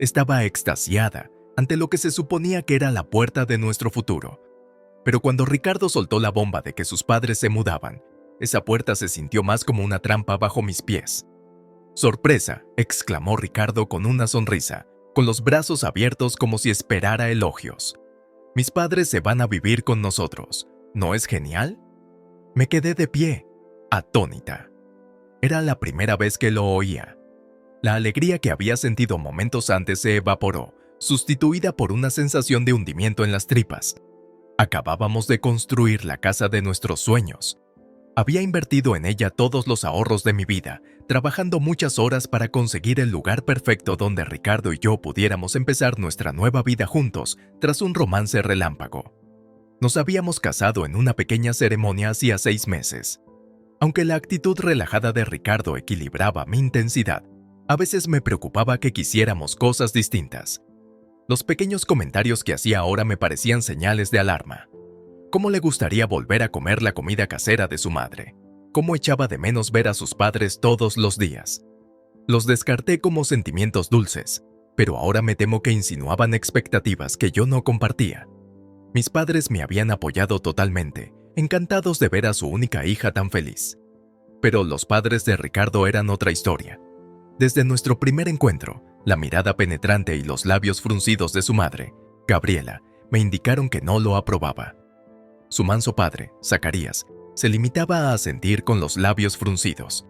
Estaba extasiada ante lo que se suponía que era la puerta de nuestro futuro. Pero cuando Ricardo soltó la bomba de que sus padres se mudaban, esa puerta se sintió más como una trampa bajo mis pies. «¡Sorpresa!», exclamó Ricardo con una sonrisa, con los brazos abiertos como si esperara elogios. «Mis padres se van a vivir con nosotros. ¿No es genial?». Me quedé de pie, atónita. Era la primera vez que lo oía. La alegría que había sentido momentos antes se evaporó, sustituida por una sensación de hundimiento en las tripas. Acabábamos de construir la casa de nuestros sueños. Había invertido en ella todos los ahorros de mi vida, trabajando muchas horas para conseguir el lugar perfecto donde Ricardo y yo pudiéramos empezar nuestra nueva vida juntos tras un romance relámpago. Nos habíamos casado en una pequeña ceremonia hacía 6 meses. Aunque la actitud relajada de Ricardo equilibraba mi intensidad, a veces me preocupaba que quisiéramos cosas distintas. Los pequeños comentarios que hacía ahora me parecían señales de alarma. ¿Cómo le gustaría volver a comer la comida casera de su madre? ¿Cómo echaba de menos ver a sus padres todos los días? Los descarté como sentimientos dulces, pero ahora me temo que insinuaban expectativas que yo no compartía. Mis padres me habían apoyado totalmente, encantados de ver a su única hija tan feliz. Pero los padres de Ricardo eran otra historia. Desde nuestro primer encuentro, la mirada penetrante y los labios fruncidos de su madre, Gabriela, me indicaron que no lo aprobaba. Su manso padre, Zacarías, se limitaba a asentir con los labios fruncidos.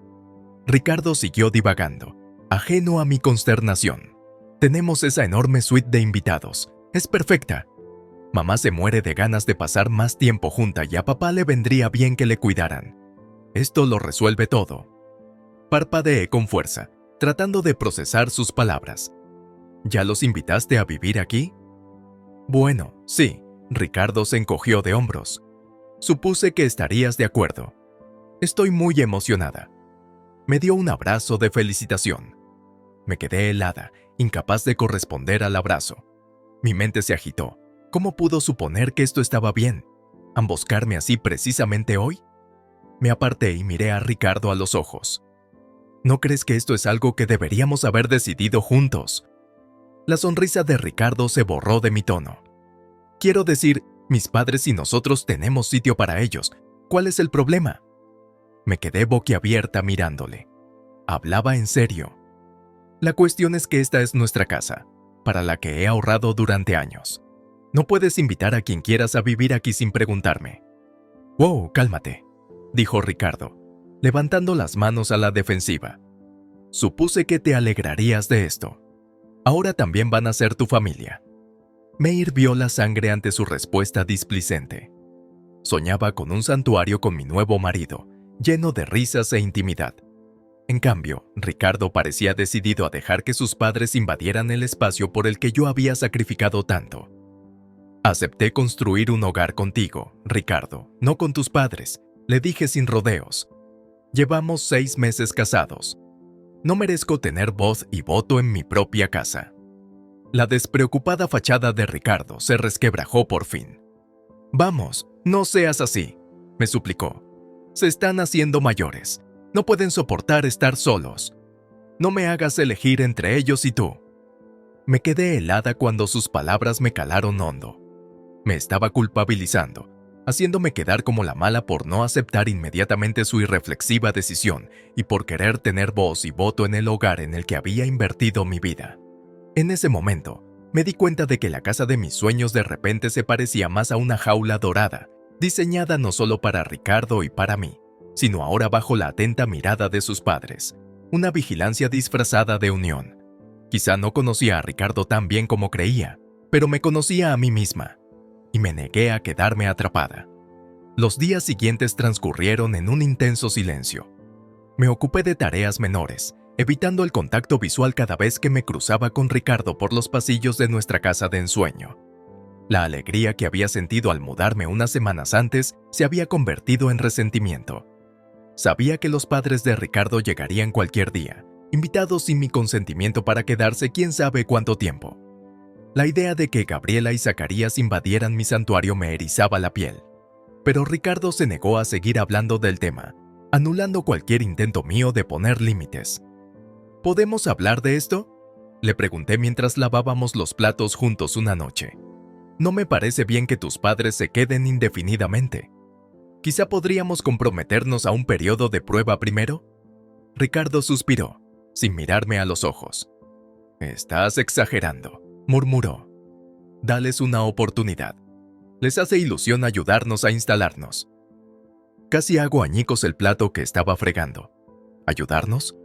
Ricardo siguió divagando, ajeno a mi consternación. «Tenemos esa enorme suite de invitados. Es perfecta. Mamá se muere de ganas de pasar más tiempo junta y a papá le vendría bien que le cuidaran. Esto lo resuelve todo». Parpadeé con fuerza, tratando de procesar sus palabras. «¿Ya los invitaste a vivir aquí?». «Bueno, sí», Ricardo se encogió de hombros. «Supuse que estarías de acuerdo. Estoy muy emocionada». Me dio un abrazo de felicitación. Me quedé helada, incapaz de corresponder al abrazo. Mi mente se agitó. ¿Cómo pudo suponer que esto estaba bien? ¿Emboscarme así precisamente hoy? Me aparté y miré a Ricardo a los ojos. ¿No crees que esto es algo que deberíamos haber decidido juntos? La sonrisa de Ricardo se borró de mi tono. Quiero decir, mis padres y nosotros tenemos sitio para ellos. ¿Cuál es el problema? Me quedé boquiabierta mirándole. Hablaba en serio. La cuestión es que esta es nuestra casa, para la que he ahorrado durante años. No puedes invitar a quien quieras a vivir aquí sin preguntarme. «Wow, cálmate», dijo Ricardo, levantando las manos a la defensiva. «Supuse que te alegrarías de esto. Ahora también van a ser tu familia». Me hirvió la sangre ante su respuesta displicente. Soñaba con un santuario con mi nuevo marido, lleno de risas e intimidad. En cambio, Ricardo parecía decidido a dejar que sus padres invadieran el espacio por el que yo había sacrificado tanto. «Acepté construir un hogar contigo, Ricardo, no con tus padres», le dije sin rodeos. «Llevamos 6 meses casados. No merezco tener voz y voto en mi propia casa». La despreocupada fachada de Ricardo se resquebrajó por fin. «Vamos, no seas así», me suplicó. «Se están haciendo mayores. No pueden soportar estar solos. No me hagas elegir entre ellos y tú». Me quedé helada cuando sus palabras me calaron hondo. Me estaba culpabilizando, haciéndome quedar como la mala por no aceptar inmediatamente su irreflexiva decisión y por querer tener voz y voto en el hogar en el que había invertido mi vida. En ese momento, me di cuenta de que la casa de mis sueños de repente se parecía más a una jaula dorada, diseñada no solo para Ricardo y para mí, sino ahora bajo la atenta mirada de sus padres, una vigilancia disfrazada de unión. Quizá no conocía a Ricardo tan bien como creía, pero me conocía a mí misma, y me negué a quedarme atrapada. Los días siguientes transcurrieron en un intenso silencio. Me ocupé de tareas menores, evitando el contacto visual cada vez que me cruzaba con Ricardo por los pasillos de nuestra casa de ensueño. La alegría que había sentido al mudarme unas semanas antes se había convertido en resentimiento. Sabía que los padres de Ricardo llegarían cualquier día, invitados sin mi consentimiento para quedarse quién sabe cuánto tiempo. La idea de que Gabriela y Zacarías invadieran mi santuario me erizaba la piel. Pero Ricardo se negó a seguir hablando del tema, anulando cualquier intento mío de poner límites. ¿Podemos hablar de esto? Le pregunté mientras lavábamos los platos juntos una noche. No me parece bien que tus padres se queden indefinidamente. Quizá podríamos comprometernos a un periodo de prueba primero. Ricardo suspiró, sin mirarme a los ojos. Estás exagerando, murmuró. Dales una oportunidad. Les hace ilusión ayudarnos a instalarnos. Casi hago añicos el plato que estaba fregando. ¿Ayudarnos?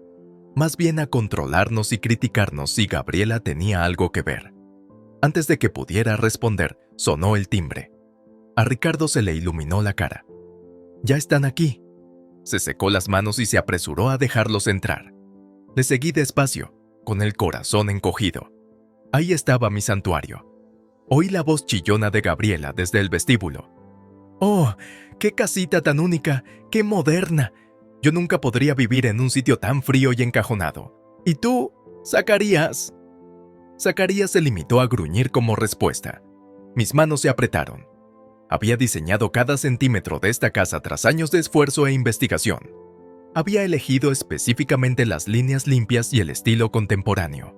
Más bien a controlarnos y criticarnos si Gabriela tenía algo que ver. Antes de que pudiera responder, sonó el timbre. A Ricardo se le iluminó la cara. «Ya están aquí». Se secó las manos y se apresuró a dejarlos entrar. Le seguí despacio, con el corazón encogido. Ahí estaba mi santuario. Oí la voz chillona de Gabriela desde el vestíbulo. «¡Oh, qué casita tan única! ¡Qué moderna! Yo nunca podría vivir en un sitio tan frío y encajonado. ¿Y tú, Zacarías?» Zacarías se limitó a gruñir como respuesta. Mis manos se apretaron. Había diseñado cada centímetro de esta casa tras años de esfuerzo e investigación. Había elegido específicamente las líneas limpias y el estilo contemporáneo.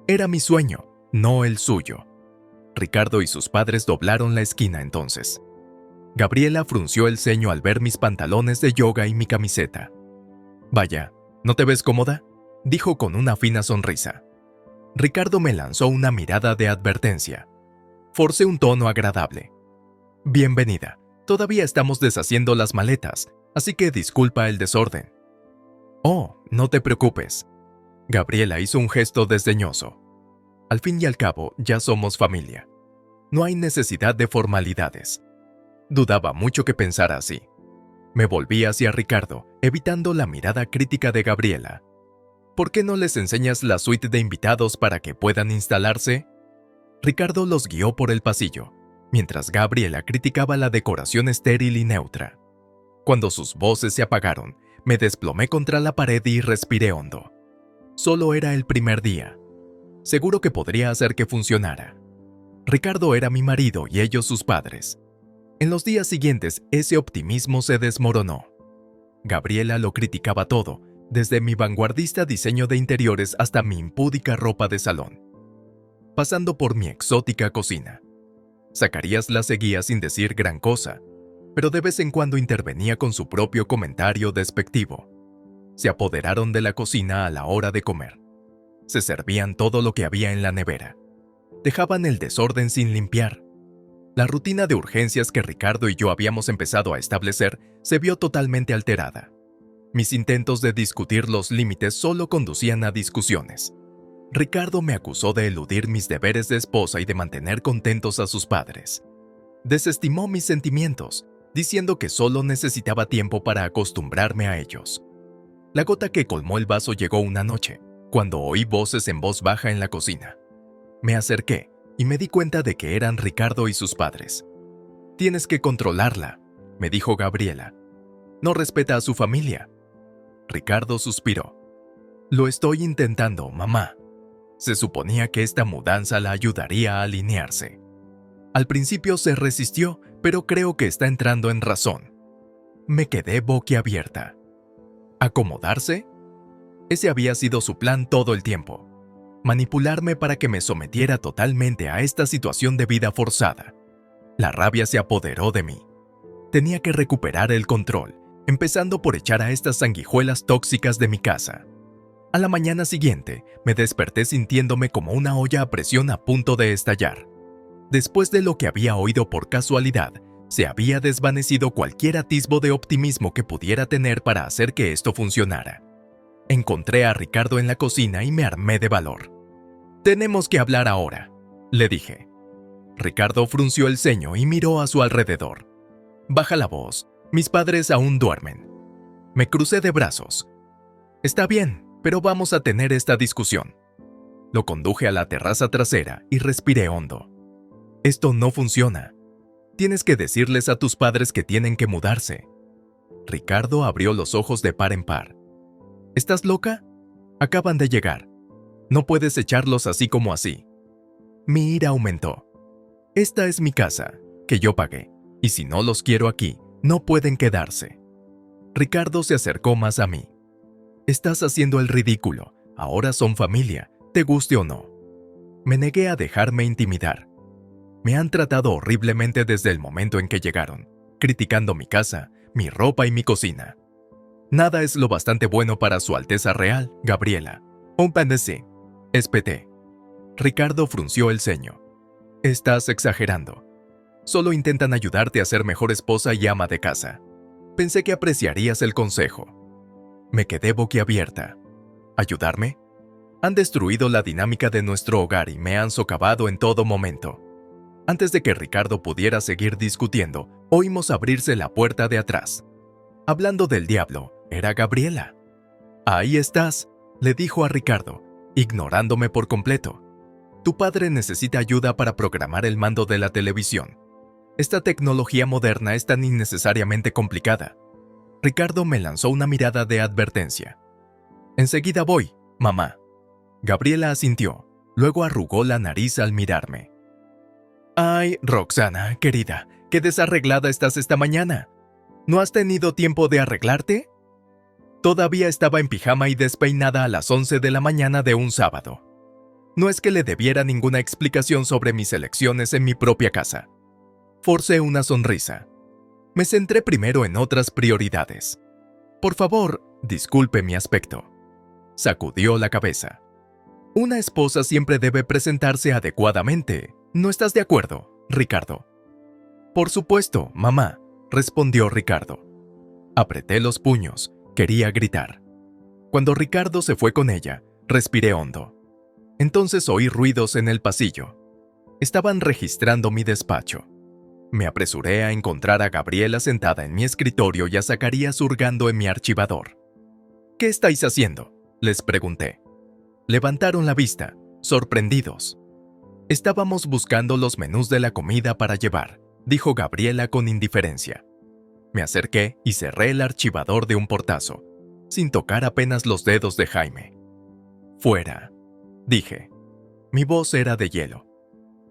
Era mi sueño, no el suyo. Ricardo y sus padres doblaron la esquina entonces. Gabriela frunció el ceño al ver mis pantalones de yoga y mi camiseta. «Vaya, ¿no te ves cómoda?», dijo con una fina sonrisa. Ricardo me lanzó una mirada de advertencia. Forcé un tono agradable. «Bienvenida. Todavía estamos deshaciendo las maletas, así que disculpa el desorden». «Oh, no te preocupes». Gabriela hizo un gesto desdeñoso. «Al fin y al cabo, ya somos familia. No hay necesidad de formalidades». Dudaba mucho que pensara así. Me volví hacia Ricardo, evitando la mirada crítica de Gabriela. «¿Por qué no les enseñas la suite de invitados para que puedan instalarse?». Ricardo los guió por el pasillo, mientras Gabriela criticaba la decoración estéril y neutra. Cuando sus voces se apagaron, me desplomé contra la pared y respiré hondo. Solo era el primer día. Seguro que podría hacer que funcionara. Ricardo era mi marido y ellos sus padres. En los días siguientes, ese optimismo se desmoronó. Gabriela lo criticaba todo, desde mi vanguardista diseño de interiores hasta mi impúdica ropa de salón, pasando por mi exótica cocina. Zacarías la seguía sin decir gran cosa, pero de vez en cuando intervenía con su propio comentario despectivo. Se apoderaron de la cocina a la hora de comer. Se servían todo lo que había en la nevera. Dejaban el desorden sin limpiar. La rutina de urgencias que Ricardo y yo habíamos empezado a establecer se vio totalmente alterada. Mis intentos de discutir los límites solo conducían a discusiones. Ricardo me acusó de eludir mis deberes de esposa y de mantener contentos a sus padres. Desestimó mis sentimientos, diciendo que solo necesitaba tiempo para acostumbrarme a ellos. La gota que colmó el vaso llegó una noche, cuando oí voces en voz baja en la cocina. Me acerqué y me di cuenta de que eran Ricardo y sus padres. «Tienes que controlarla», me dijo Gabriela. «No respeta a su familia». Ricardo suspiró. «Lo estoy intentando, mamá». Se suponía que esta mudanza la ayudaría a alinearse. Al principio se resistió, pero creo que está entrando en razón. Me quedé boquiabierta. ¿Acomodarse? Ese había sido su plan todo el tiempo. Manipularme para que me sometiera totalmente a esta situación de vida forzada. La rabia se apoderó de mí. Tenía que recuperar el control, empezando por echar a estas sanguijuelas tóxicas de mi casa. A la mañana siguiente, me desperté sintiéndome como una olla a presión a punto de estallar. Después de lo que había oído por casualidad, se había desvanecido cualquier atisbo de optimismo que pudiera tener para hacer que esto funcionara. Encontré a Ricardo en la cocina y me armé de valor. «Tenemos que hablar ahora», le dije. Ricardo frunció el ceño y miró a su alrededor. «Baja la voz, mis padres aún duermen». Me crucé de brazos. «Está bien, pero vamos a tener esta discusión». Lo conduje a la terraza trasera y respiré hondo. «Esto no funciona. Tienes que decirles a tus padres que tienen que mudarse». Ricardo abrió los ojos de par en par. «¿Estás loca? Acaban de llegar. No puedes echarlos así como así». Mi ira aumentó. «Esta es mi casa, que yo pagué, y si no los quiero aquí, no pueden quedarse». Ricardo se acercó más a mí. «Estás haciendo el ridículo. Ahora son familia. te guste o no. Me negué a dejarme intimidar. Me han tratado horriblemente desde el momento en que llegaron, criticando mi casa, mi ropa y mi cocina. Nada es lo bastante bueno para Su Alteza Real, Gabriela. Un pan de sí. Espeté. Ricardo frunció el ceño. Estás exagerando. Solo intentan ayudarte a ser mejor esposa y ama de casa. Pensé que apreciarías el consejo. Me quedé boquiabierta. ¿Ayudarme? Han destruido la dinámica de nuestro hogar y me han socavado en todo momento. Antes de que Ricardo pudiera seguir discutiendo, oímos abrirse la puerta de atrás. Hablando del diablo, era Gabriela. Ahí estás, le dijo a Ricardo, ignorándome por completo. Tu padre necesita ayuda para programar el mando de la televisión. Esta tecnología moderna es tan innecesariamente complicada. Ricardo me lanzó una mirada de advertencia. Enseguida voy, mamá. Gabriela asintió, luego arrugó la nariz al mirarme. Ay, Roxana, querida, qué desarreglada estás esta mañana. ¿No has tenido tiempo de arreglarte? Todavía estaba en pijama y despeinada a las 11 de la mañana de un sábado. No es que le debiera ninguna explicación sobre mis elecciones en mi propia casa. Forcé una sonrisa. Me centré primero en otras prioridades. Por favor, disculpe mi aspecto. Sacudió la cabeza. Una esposa siempre debe presentarse adecuadamente. ¿No estás de acuerdo, Ricardo? Por supuesto, mamá, respondió Ricardo. Apreté los puños, quería gritar. Cuando Ricardo se fue con ella, respiré hondo. Entonces oí ruidos en el pasillo. Estaban registrando mi despacho. Me apresuré a encontrar a Gabriela sentada en mi escritorio y a Zacarías hurgando en mi archivador. ¿Qué estáis haciendo?, les pregunté. Levantaron la vista, sorprendidos. Estábamos buscando los menús de la comida para llevar, dijo Gabriela con indiferencia. Me acerqué y cerré el archivador de un portazo, sin tocar apenas los dedos de Jaime. Fuera, dije. Mi voz era de hielo.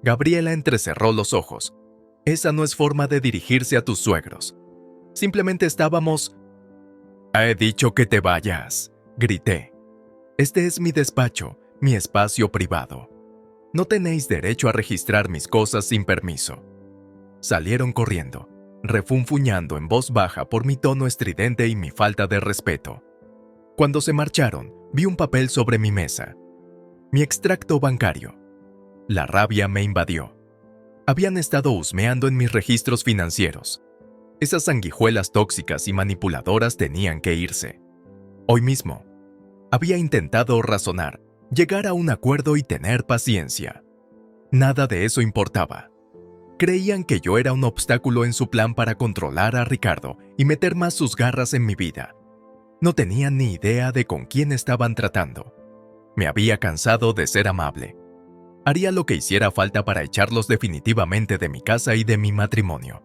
Gabriela entrecerró los ojos. Esa no es forma de dirigirse a tus suegros. Simplemente estábamos... He dicho que te vayas, grité. Este es mi despacho, mi espacio privado. No tenéis derecho a registrar mis cosas sin permiso. Salieron corriendo, refunfuñando en voz baja por mi tono estridente y mi falta de respeto. Cuando se marcharon, vi un papel sobre mi mesa. Mi extracto bancario. La rabia me invadió. Habían estado husmeando en mis registros financieros. Esas sanguijuelas tóxicas y manipuladoras tenían que irse. Hoy mismo. Había intentado razonar, llegar a un acuerdo y tener paciencia. Nada de eso importaba. Creían que yo era un obstáculo en su plan para controlar a Ricardo y meter más sus garras en mi vida. No tenían ni idea de con quién estaban tratando. Me había cansado de ser amable. Haría lo que hiciera falta para echarlos definitivamente de mi casa y de mi matrimonio.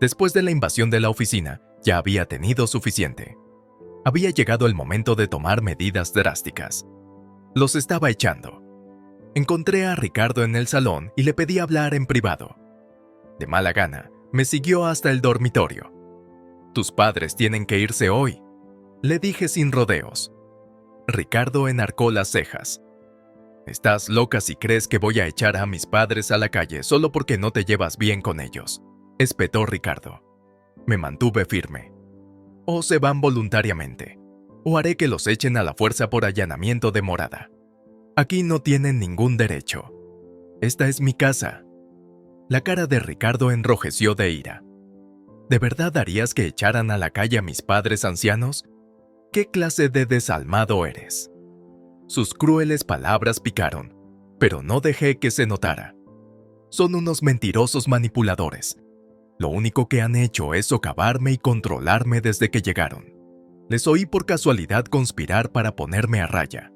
Después de la invasión de la oficina, ya había tenido suficiente. Había llegado el momento de tomar medidas drásticas. Los estaba echando. Encontré a Ricardo en el salón y le pedí hablar en privado. De mala gana, me siguió hasta el dormitorio. Tus padres tienen que irse hoy, le dije sin rodeos. Ricardo enarcó las cejas. Estás loca si crees que voy a echar a mis padres a la calle solo porque no te llevas bien con ellos, espetó Ricardo. Me mantuve firme. O se van voluntariamente, o haré que los echen a la fuerza por allanamiento de morada. Aquí no tienen ningún derecho. Esta es mi casa. La cara de Ricardo enrojeció de ira. ¿De verdad harías que echaran a la calle a mis padres ancianos? ¿Qué clase de desalmado eres? Sus crueles palabras picaron, pero no dejé que se notara. Son unos mentirosos manipuladores. Lo único que han hecho es socavarme y controlarme desde que llegaron. Les oí por casualidad conspirar para ponerme a raya.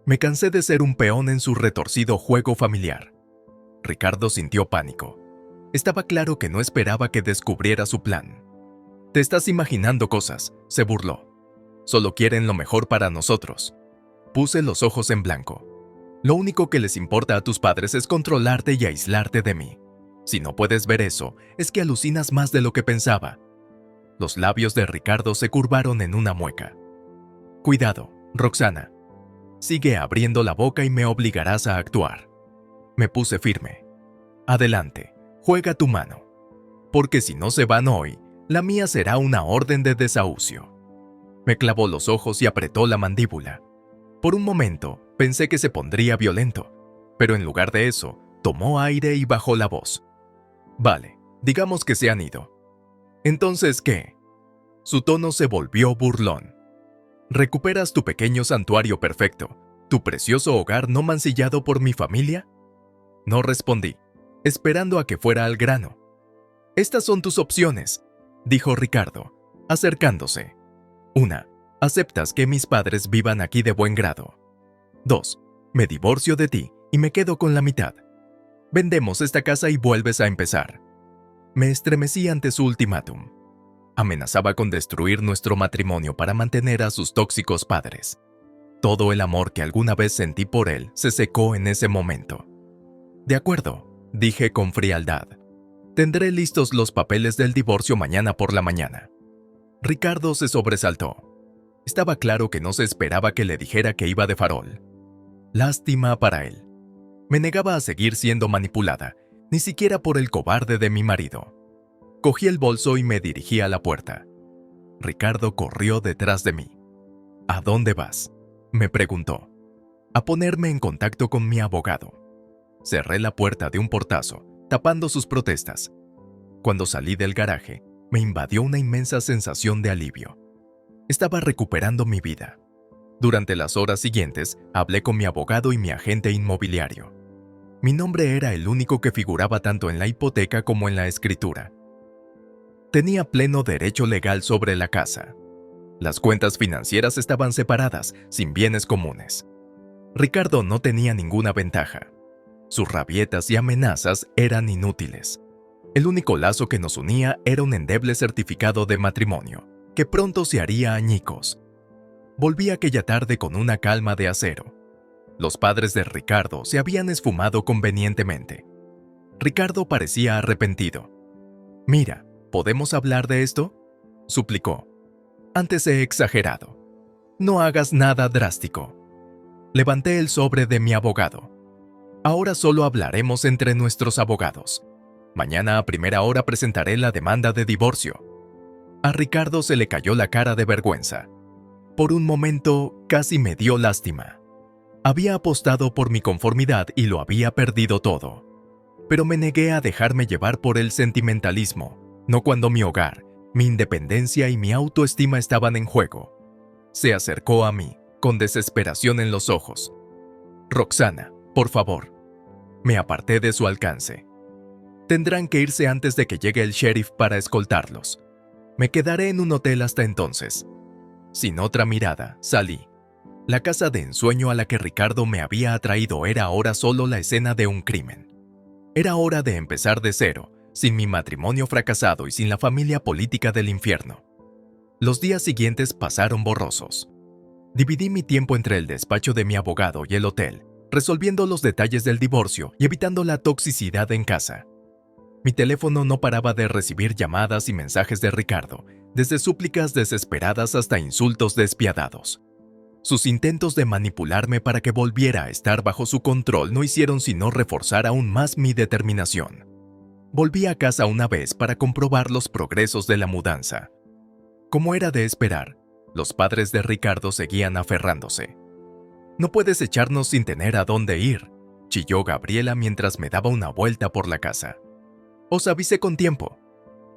Me cansé de ser un peón en su retorcido juego familiar. Ricardo sintió pánico. Estaba claro que no esperaba que descubriera su plan. Te estás imaginando cosas, se burló. Solo quieren lo mejor para nosotros. Puse los ojos en blanco. Lo único que les importa a tus padres es controlarte y aislarte de mí. Si no puedes ver eso, es que alucinas más de lo que pensaba. Los labios de Ricardo se curvaron en una mueca. Cuidado, Roxana. Sigue abriendo la boca y me obligarás a actuar. Me puse firme. Adelante, juega tu mano. Porque si no se van hoy, la mía será una orden de desahucio. Me clavó los ojos y apretó la mandíbula. Por un momento, pensé que se pondría violento, pero en lugar de eso, tomó aire y bajó la voz. Vale, digamos que se han ido. ¿Entonces qué? Su tono se volvió burlón. ¿Recuperas tu pequeño santuario perfecto, tu precioso hogar no mancillado por mi familia? No respondí, esperando a que fuera al grano. Estas son tus opciones, dijo Ricardo, acercándose. 1. Aceptas que mis padres vivan aquí de buen grado. 2. Me divorcio de ti y me quedo con la mitad. Vendemos esta casa y vuelves a empezar. Me estremecí ante su ultimátum. Amenazaba con destruir nuestro matrimonio para mantener a sus tóxicos padres. Todo el amor que alguna vez sentí por él se secó en ese momento. De acuerdo, dije con frialdad. Tendré listos los papeles del divorcio mañana por la mañana. Ricardo se sobresaltó. Estaba claro que no se esperaba que le dijera que iba de farol. Lástima para él. Me negaba a seguir siendo manipulada, ni siquiera por el cobarde de mi marido. Cogí el bolso y me dirigí a la puerta. Ricardo corrió detrás de mí. ¿A dónde vas?, me preguntó. A ponerme en contacto con mi abogado. Cerré la puerta de un portazo, tapando sus protestas. Cuando salí del garaje, me invadió una inmensa sensación de alivio. Estaba recuperando mi vida. Durante las horas siguientes, hablé con mi abogado y mi agente inmobiliario. Mi nombre era el único que figuraba tanto en la hipoteca como en la escritura. Tenía pleno derecho legal sobre la casa. Las cuentas financieras estaban separadas, sin bienes comunes. Ricardo no tenía ninguna ventaja. Sus rabietas y amenazas eran inútiles. El único lazo que nos unía era un endeble certificado de matrimonio, que pronto se haría añicos. Volví aquella tarde con una calma de acero. Los padres de Ricardo se habían esfumado convenientemente. Ricardo parecía arrepentido. «Mira, ¿podemos hablar de esto?», suplicó. «Antes he exagerado. No hagas nada drástico». Levanté el sobre de mi abogado. «Ahora solo hablaremos entre nuestros abogados. Mañana a primera hora presentaré la demanda de divorcio». A Ricardo se le cayó la cara de vergüenza. Por un momento casi me dio lástima. Había apostado por mi conformidad y lo había perdido todo. Pero me negué a dejarme llevar por el sentimentalismo, no cuando mi hogar, mi independencia y mi autoestima estaban en juego. Se acercó a mí, con desesperación en los ojos. «Roxana, por favor». Me aparté de su alcance. «Tendrán que irse antes de que llegue el sheriff para escoltarlos. Me quedaré en un hotel hasta entonces». Sin otra mirada, salí. La casa de ensueño a la que Ricardo me había atraído era ahora solo la escena de un crimen. Era hora de empezar de cero, sin mi matrimonio fracasado y sin la familia política del infierno. Los días siguientes pasaron borrosos. Dividí mi tiempo entre el despacho de mi abogado y el hotel, resolviendo los detalles del divorcio y evitando la toxicidad en casa. Mi teléfono no paraba de recibir llamadas y mensajes de Ricardo, desde súplicas desesperadas hasta insultos despiadados. Sus intentos de manipularme para que volviera a estar bajo su control no hicieron sino reforzar aún más mi determinación. Volví a casa una vez para comprobar los progresos de la mudanza. Como era de esperar, los padres de Ricardo seguían aferrándose. «No puedes echarnos sin tener a dónde ir», chilló Gabriela mientras me daba una vuelta por la casa. «Os avisé con tiempo»,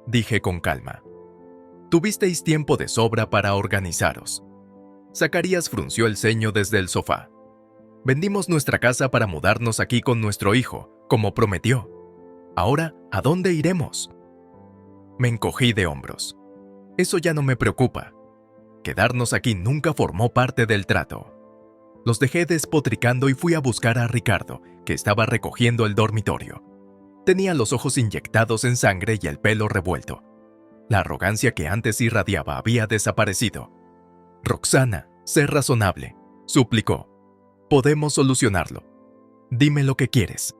dije con calma. «Tuvisteis tiempo de sobra para organizaros». Zacarías frunció el ceño desde el sofá. «Vendimos nuestra casa para mudarnos aquí con nuestro hijo, como prometió. Ahora, ¿a dónde iremos?». Me encogí de hombros. «Eso ya no me preocupa. Quedarnos aquí nunca formó parte del trato». Los dejé despotricando y fui a buscar a Ricardo, que estaba recogiendo el dormitorio. Tenía los ojos inyectados en sangre y el pelo revuelto. La arrogancia que antes irradiaba había desaparecido. «Roxana, sé razonable», suplicó. «Podemos solucionarlo. Dime lo que quieres».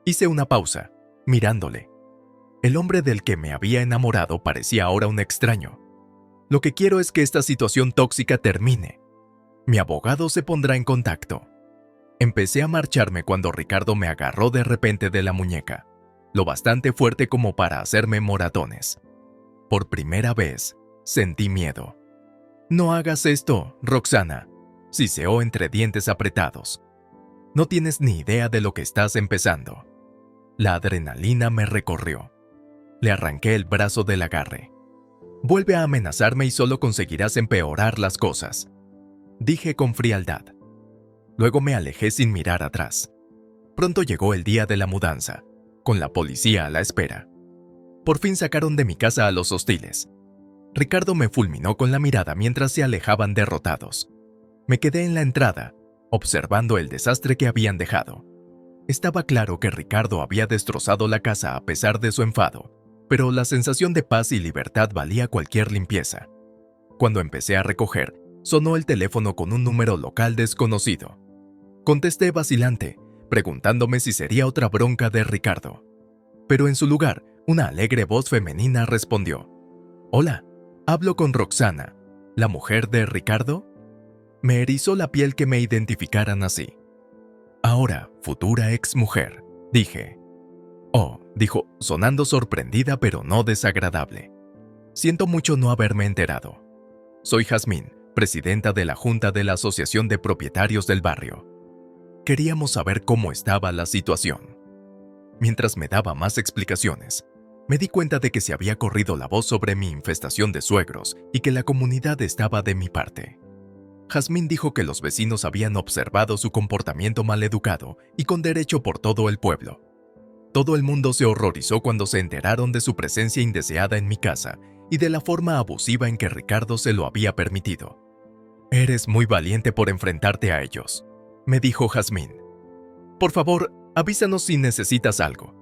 Hice una pausa, mirándole. El hombre del que me había enamorado parecía ahora un extraño. «Lo que quiero es que esta situación tóxica termine». Mi abogado se pondrá en contacto. Empecé a marcharme cuando Ricardo me agarró de repente de la muñeca, lo bastante fuerte como para hacerme moratones. Por primera vez, sentí miedo. «No hagas esto, Roxana», siseó entre dientes apretados. «No tienes ni idea de lo que estás empezando». La adrenalina me recorrió. Le arranqué el brazo del agarre. «Vuelve a amenazarme y solo conseguirás empeorar las cosas», dije con frialdad. Luego me alejé sin mirar atrás. Pronto llegó el día de la mudanza, con la policía a la espera. Por fin sacaron de mi casa a los hostiles. Ricardo me fulminó con la mirada mientras se alejaban derrotados. Me quedé en la entrada, observando el desastre que habían dejado. Estaba claro que Ricardo había destrozado la casa a pesar de su enfado, pero la sensación de paz y libertad valía cualquier limpieza. Cuando empecé a recoger, sonó el teléfono con un número local desconocido. Contesté vacilante, preguntándome si sería otra bronca de Ricardo. Pero en su lugar, una alegre voz femenina respondió: «Hola, hablo con Roxana, ¿la mujer de Ricardo?». Me erizó la piel que me identificaran así. «Ahora, futura exmujer», dije. «Oh», dijo, sonando sorprendida pero no desagradable. «Siento mucho no haberme enterado. Soy Jazmín, presidenta de la Junta de la Asociación de Propietarios del Barrio. Queríamos saber cómo estaba la situación». Mientras me daba más explicaciones, me di cuenta de que se había corrido la voz sobre mi infestación de suegros y que la comunidad estaba de mi parte. Jazmín dijo que los vecinos habían observado su comportamiento maleducado y con derecho por todo el pueblo. Todo el mundo se horrorizó cuando se enteraron de su presencia indeseada en mi casa y de la forma abusiva en que Ricardo se lo había permitido. «Eres muy valiente por enfrentarte a ellos», me dijo Jazmín. «Por favor, avísanos si necesitas algo.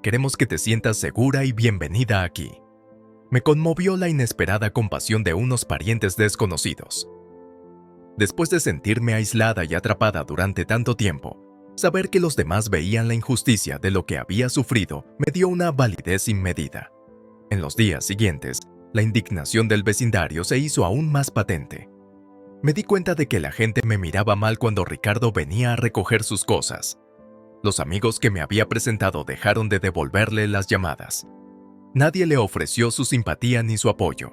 Queremos que te sientas segura y bienvenida aquí». Me conmovió la inesperada compasión de unos parientes desconocidos. Después de sentirme aislada y atrapada durante tanto tiempo, saber que los demás veían la injusticia de lo que había sufrido me dio una validez sin medida. En los días siguientes, la indignación del vecindario se hizo aún más patente. Me di cuenta de que la gente me miraba mal cuando Ricardo venía a recoger sus cosas. Los amigos que me había presentado dejaron de devolverle las llamadas. Nadie le ofreció su simpatía ni su apoyo.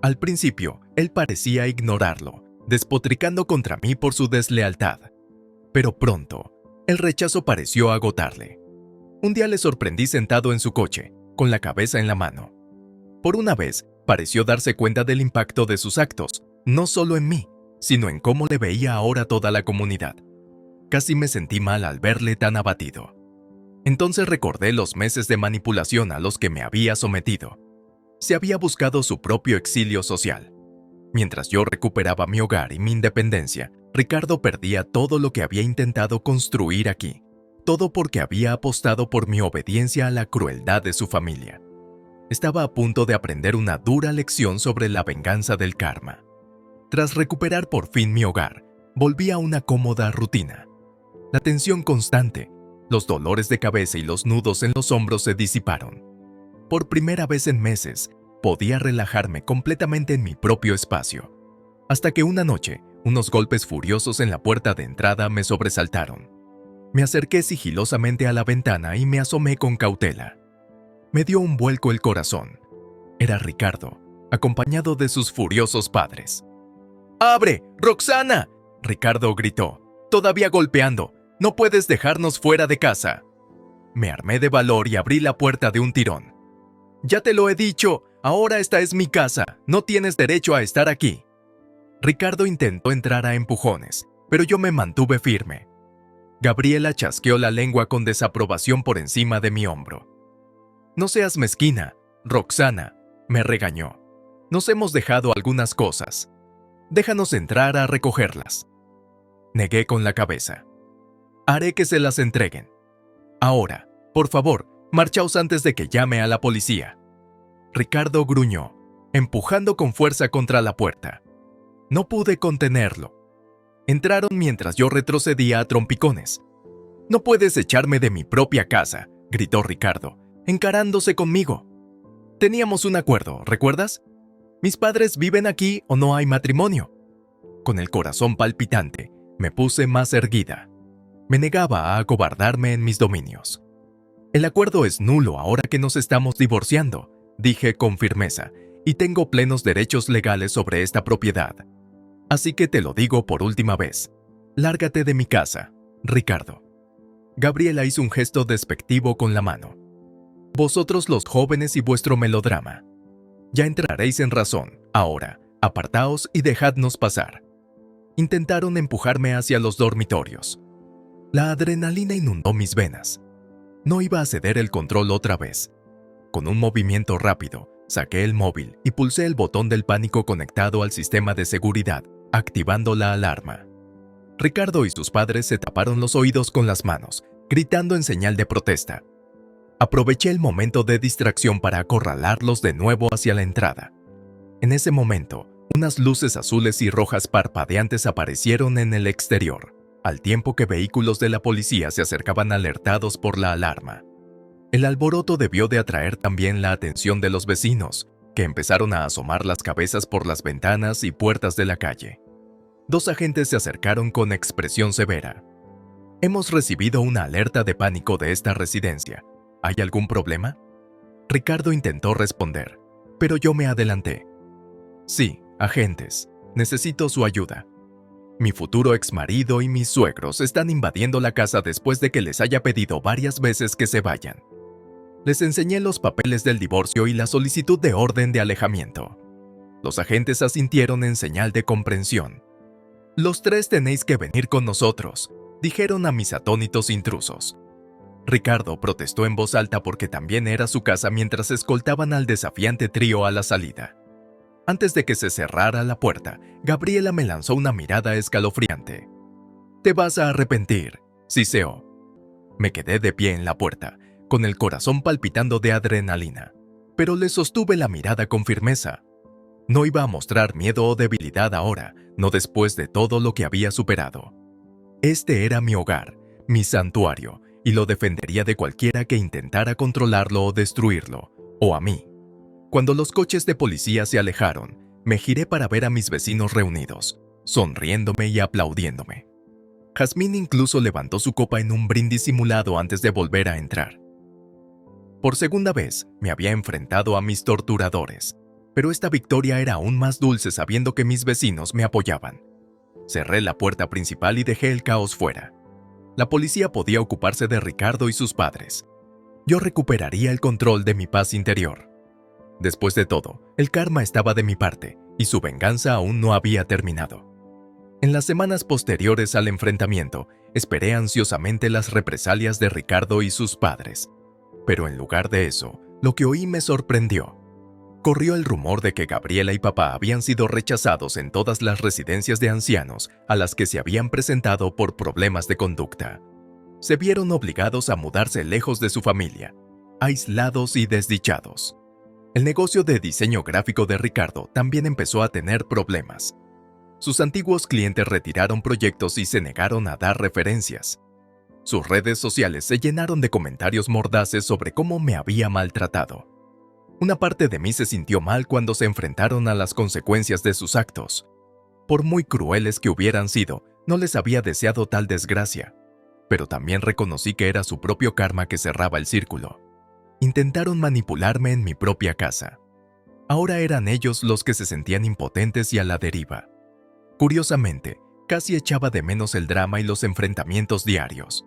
Al principio, él parecía ignorarlo, despotricando contra mí por su deslealtad. Pero pronto, el rechazo pareció agotarle. Un día le sorprendí sentado en su coche, con la cabeza en la mano. Por una vez, pareció darse cuenta del impacto de sus actos, no solo en mí, sino en cómo le veía ahora toda la comunidad. Casi me sentí mal al verle tan abatido. Entonces recordé los meses de manipulación a los que me había sometido. Se había buscado su propio exilio social. Mientras yo recuperaba mi hogar y mi independencia, Ricardo perdía todo lo que había intentado construir aquí. Todo porque había apostado por mi obediencia a la crueldad de su familia. Estaba a punto de aprender una dura lección sobre la venganza del karma. Tras recuperar por fin mi hogar, volví a una cómoda rutina. La tensión constante, los dolores de cabeza y los nudos en los hombros se disiparon. Por primera vez en meses, podía relajarme completamente en mi propio espacio. Hasta que una noche, unos golpes furiosos en la puerta de entrada me sobresaltaron. Me acerqué sigilosamente a la ventana y me asomé con cautela. Me dio un vuelco el corazón. Era Ricardo, acompañado de sus furiosos padres. «¡Abre, Roxana!», Ricardo gritó, todavía golpeando. «No puedes dejarnos fuera de casa». Me armé de valor y abrí la puerta de un tirón. «Ya te lo he dicho, ahora esta es mi casa, no tienes derecho a estar aquí». Ricardo intentó entrar a empujones, pero yo me mantuve firme. Gabriela chasqueó la lengua con desaprobación por encima de mi hombro. «No seas mezquina, Roxana», me regañó. «Nos hemos dejado algunas cosas. Déjanos entrar a recogerlas». Negué con la cabeza. «Haré que se las entreguen. Ahora, por favor, marchaos antes de que llame a la policía». Ricardo gruñó, empujando con fuerza contra la puerta. No pude contenerlo. Entraron mientras yo retrocedía a trompicones. «No puedes echarme de mi propia casa», gritó Ricardo, encarándose conmigo. «Teníamos un acuerdo, ¿recuerdas? Mis padres viven aquí o no hay matrimonio». Con el corazón palpitante, me puse más erguida. Me negaba a acobardarme en mis dominios. El acuerdo es nulo ahora que nos estamos divorciando, dije con firmeza, y tengo plenos derechos legales sobre esta propiedad. Así que te lo digo por última vez. Lárgate de mi casa, Ricardo. Gabriela hizo un gesto despectivo con la mano. Vosotros los jóvenes y vuestro melodrama. Ya entraréis en razón. Ahora, apartaos y dejadnos pasar. Intentaron empujarme hacia los dormitorios. La adrenalina inundó mis venas. No iba a ceder el control otra vez. Con un movimiento rápido, saqué el móvil y pulsé el botón del pánico conectado al sistema de seguridad, activando la alarma. Ricardo y sus padres se taparon los oídos con las manos, gritando en señal de protesta. Aproveché el momento de distracción para acorralarlos de nuevo hacia la entrada. En ese momento, unas luces azules y rojas parpadeantes aparecieron en el exterior, al tiempo que vehículos de la policía se acercaban alertados por la alarma. El alboroto debió de atraer también la atención de los vecinos, que empezaron a asomar las cabezas por las ventanas y puertas de la calle. 2 agentes se acercaron con expresión severa. Hemos recibido una alerta de pánico de esta residencia. ¿Hay algún problema? Ricardo intentó responder, pero yo me adelanté. Sí, agentes, necesito su ayuda. Mi futuro exmarido y mis suegros están invadiendo la casa después de que les haya pedido varias veces que se vayan. Les enseñé los papeles del divorcio y la solicitud de orden de alejamiento. Los agentes asintieron en señal de comprensión. Los 3 tenéis que venir con nosotros, dijeron a mis atónitos intrusos. Ricardo protestó en voz alta porque también era su casa mientras escoltaban al desafiante trío a la salida. Antes de que se cerrara la puerta, Gabriela me lanzó una mirada escalofriante. «Te vas a arrepentir», siseó. Me quedé de pie en la puerta, con el corazón palpitando de adrenalina, pero le sostuve la mirada con firmeza. No iba a mostrar miedo o debilidad ahora, no después de todo lo que había superado. Este era mi hogar, mi santuario, y lo defendería de cualquiera que intentara controlarlo o destruirlo, o a mí. Cuando los coches de policía se alejaron, me giré para ver a mis vecinos reunidos, sonriéndome y aplaudiéndome. Jazmín incluso levantó su copa en un brindis simulado antes de volver a entrar. Por segunda vez, me había enfrentado a mis torturadores, pero esta victoria era aún más dulce sabiendo que mis vecinos me apoyaban. Cerré la puerta principal y dejé el caos fuera. La policía podía ocuparse de Ricardo y sus padres. Yo recuperaría el control de mi paz interior. Después de todo, el karma estaba de mi parte y su venganza aún no había terminado. En las semanas posteriores al enfrentamiento, esperé ansiosamente las represalias de Ricardo y sus padres. Pero en lugar de eso, lo que oí me sorprendió. Corrió el rumor de que Gabriela y papá habían sido rechazados en todas las residencias de ancianos a las que se habían presentado por problemas de conducta. Se vieron obligados a mudarse lejos de su familia, aislados y desdichados. El negocio de diseño gráfico de Ricardo también empezó a tener problemas. Sus antiguos clientes retiraron proyectos y se negaron a dar referencias. Sus redes sociales se llenaron de comentarios mordaces sobre cómo me había maltratado. Una parte de mí se sintió mal cuando se enfrentaron a las consecuencias de sus actos. Por muy crueles que hubieran sido, no les había deseado tal desgracia. Pero también reconocí que era su propio karma que cerraba el círculo. Intentaron manipularme en mi propia casa. Ahora eran ellos los que se sentían impotentes y a la deriva. Curiosamente, casi echaba de menos el drama y los enfrentamientos diarios.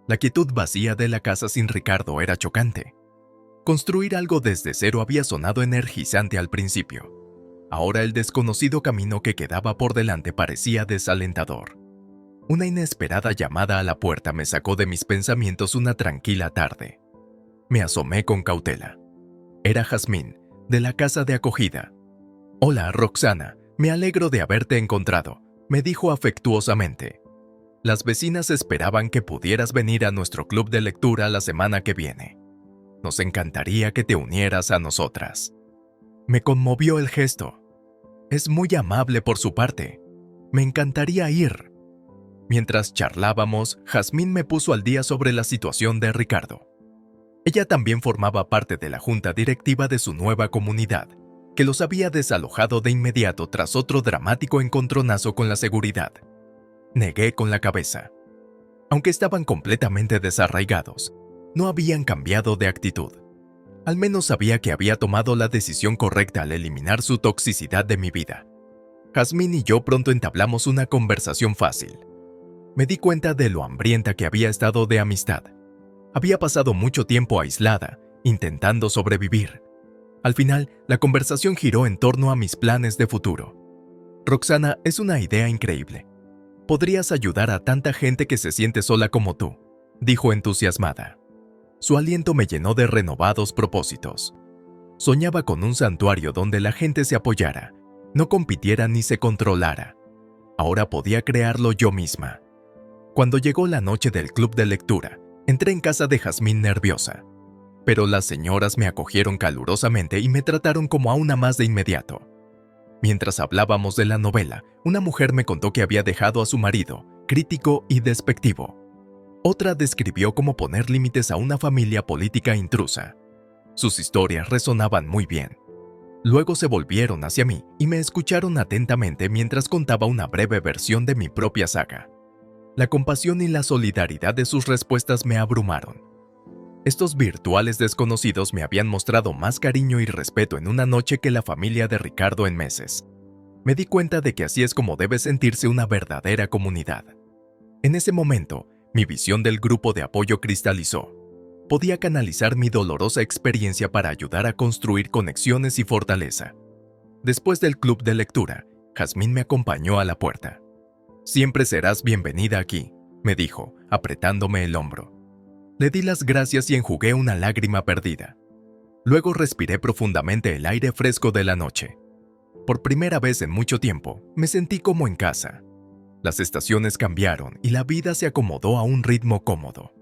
La quietud vacía de la casa sin Ricardo era chocante. Construir algo desde cero había sonado energizante al principio. Ahora el desconocido camino que quedaba por delante parecía desalentador. Una inesperada llamada a la puerta me sacó de mis pensamientos una tranquila tarde. Me asomé con cautela. Era Jazmín, de la casa de acogida. «Hola, Roxana, me alegro de haberte encontrado», me dijo afectuosamente. «Las vecinas esperaban que pudieras venir a nuestro club de lectura la semana que viene. Nos encantaría que te unieras a nosotras». Me conmovió el gesto. Es muy amable por su parte. Me encantaría ir. Mientras charlábamos, Jazmín me puso al día sobre la situación de Ricardo. Ella también formaba parte de la junta directiva de su nueva comunidad. que los había desalojado de inmediato tras otro dramático encontronazo con la seguridad. Negué con la cabeza. Aunque estaban completamente desarraigados, no habían cambiado de actitud. Al menos sabía que había tomado la decisión correcta al eliminar su toxicidad de mi vida. Jazmín y yo pronto entablamos una conversación fácil. Me di cuenta de lo hambrienta que había estado de amistad. Había pasado mucho tiempo aislada, intentando sobrevivir. Al final, la conversación giró en torno a mis planes de futuro. Roxana, es una idea increíble. Podrías ayudar a tanta gente que se siente sola como tú, dijo entusiasmada. Su aliento me llenó de renovados propósitos. Soñaba con un santuario donde la gente se apoyara, no compitiera ni se controlara. Ahora podía crearlo yo misma. Cuando llegó la noche del club de lectura, entré en casa de Jazmín nerviosa. Pero las señoras me acogieron calurosamente y me trataron como a una más de inmediato. Mientras hablábamos de la novela, una mujer me contó que había dejado a su marido, crítico y despectivo. Otra describió cómo poner límites a una familia política intrusa. Sus historias resonaban muy bien. Luego se volvieron hacia mí y me escucharon atentamente mientras contaba una breve versión de mi propia saga. La compasión y la solidaridad de sus respuestas me abrumaron. Estos virtuales desconocidos me habían mostrado más cariño y respeto en una noche que la familia de Ricardo en meses. Me di cuenta de que así es como debe sentirse una verdadera comunidad. En ese momento, mi visión del grupo de apoyo cristalizó. Podía canalizar mi dolorosa experiencia para ayudar a construir conexiones y fortaleza. Después del club de lectura, Jazmín me acompañó a la puerta. «Siempre serás bienvenida aquí», me dijo, apretándome el hombro. Le di las gracias y enjugué una lágrima perdida. Luego respiré profundamente el aire fresco de la noche. Por primera vez en mucho tiempo, me sentí como en casa. Las estaciones cambiaron y la vida se acomodó a un ritmo cómodo.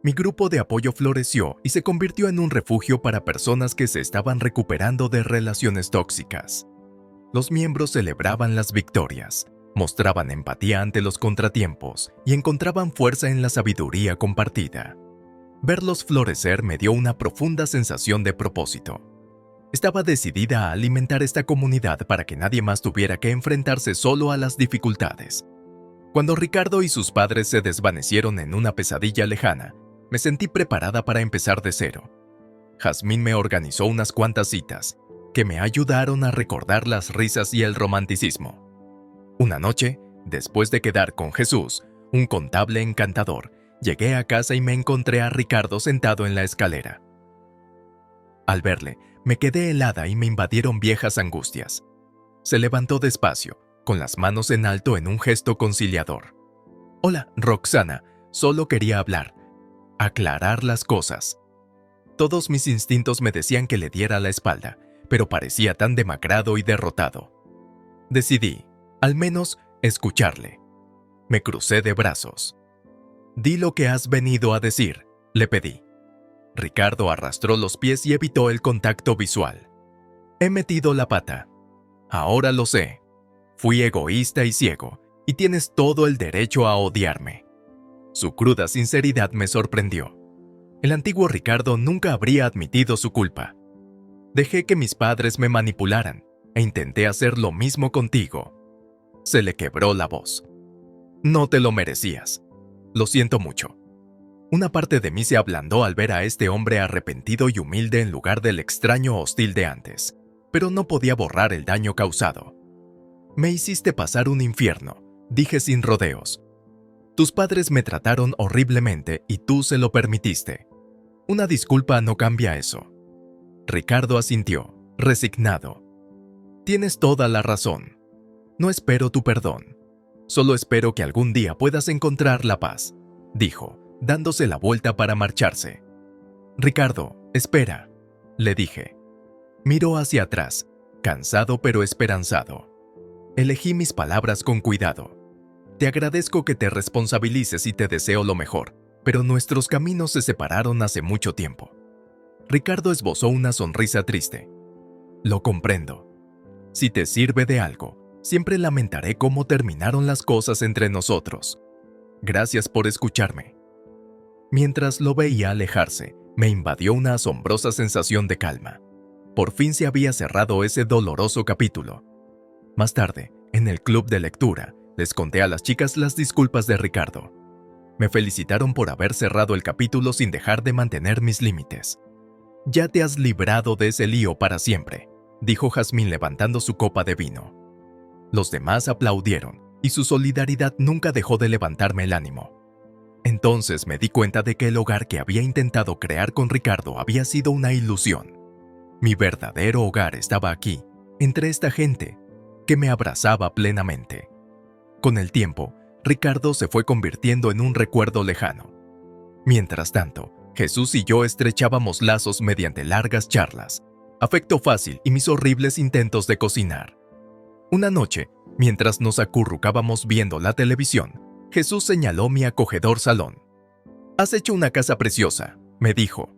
Mi grupo de apoyo floreció y se convirtió en un refugio para personas que se estaban recuperando de relaciones tóxicas. Los miembros celebraban las victorias, mostraban empatía ante los contratiempos y encontraban fuerza en la sabiduría compartida. Verlos florecer me dio una profunda sensación de propósito. Estaba decidida a alimentar esta comunidad para que nadie más tuviera que enfrentarse solo a las dificultades. Cuando Ricardo y sus padres se desvanecieron en una pesadilla lejana, me sentí preparada para empezar de cero. Jazmín me organizó unas cuantas citas, que me ayudaron a recordar las risas y el romanticismo. Una noche, después de quedar con Jesús, un contable encantador, llegué a casa y me encontré a Ricardo sentado en la escalera. Al verle, me quedé helada y me invadieron viejas angustias. Se levantó despacio, con las manos en alto en un gesto conciliador. «Hola, Roxana, solo quería hablar, aclarar las cosas». Todos mis instintos me decían que le diera la espalda, pero parecía tan demacrado y derrotado. Decidí, al menos, escucharle. Me crucé de brazos. «Di lo que has venido a decir», le pedí. Ricardo arrastró los pies y evitó el contacto visual. «He metido la pata. Ahora lo sé. Fui egoísta y ciego, y tienes todo el derecho a odiarme». Su cruda sinceridad me sorprendió. El antiguo Ricardo nunca habría admitido su culpa. Dejé que mis padres me manipularan, e intenté hacer lo mismo contigo. Se le quebró la voz. «No te lo merecías. Lo siento mucho». Una parte de mí se ablandó al ver a este hombre arrepentido y humilde en lugar del extraño hostil de antes, pero no podía borrar el daño causado. «Me hiciste pasar un infierno», dije sin rodeos. «Tus padres me trataron horriblemente y tú se lo permitiste. Una disculpa no cambia eso». Ricardo asintió, resignado. «Tienes toda la razón. No espero tu perdón. Solo espero que algún día puedas encontrar la paz», dijo, dándose la vuelta para marcharse. «Ricardo, espera», le dije. Miró hacia atrás, cansado pero esperanzado. Elegí mis palabras con cuidado. «Te agradezco que te responsabilices y te deseo lo mejor, pero nuestros caminos se separaron hace mucho tiempo». Ricardo esbozó una sonrisa triste. «Lo comprendo. Si te sirve de algo, siempre lamentaré cómo terminaron las cosas entre nosotros. Gracias por escucharme». Mientras lo veía alejarse, me invadió una asombrosa sensación de calma. Por fin se había cerrado ese doloroso capítulo. Más tarde, en el club de lectura, les conté a las chicas las disculpas de Ricardo. Me felicitaron por haber cerrado el capítulo sin dejar de mantener mis límites. «Ya te has librado de ese lío para siempre», dijo Jazmín levantando su copa de vino. Los demás aplaudieron, y su solidaridad nunca dejó de levantarme el ánimo. Entonces me di cuenta de que el hogar que había intentado crear con Ricardo había sido una ilusión. Mi verdadero hogar estaba aquí, entre esta gente, que me abrazaba plenamente. Con el tiempo, Ricardo se fue convirtiendo en un recuerdo lejano. Mientras tanto, Jesús y yo estrechábamos lazos mediante largas charlas, afecto fácil y mis horribles intentos de cocinar. Una noche, mientras nos acurrucábamos viendo la televisión, Jesús señaló mi acogedor salón. «Has hecho una casa preciosa», me dijo.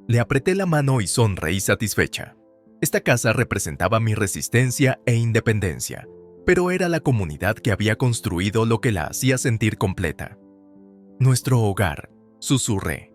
Le apreté la mano y sonreí satisfecha. Esta casa representaba mi resistencia e independencia, pero era la comunidad que había construido lo que la hacía sentir completa. «Nuestro hogar», susurré.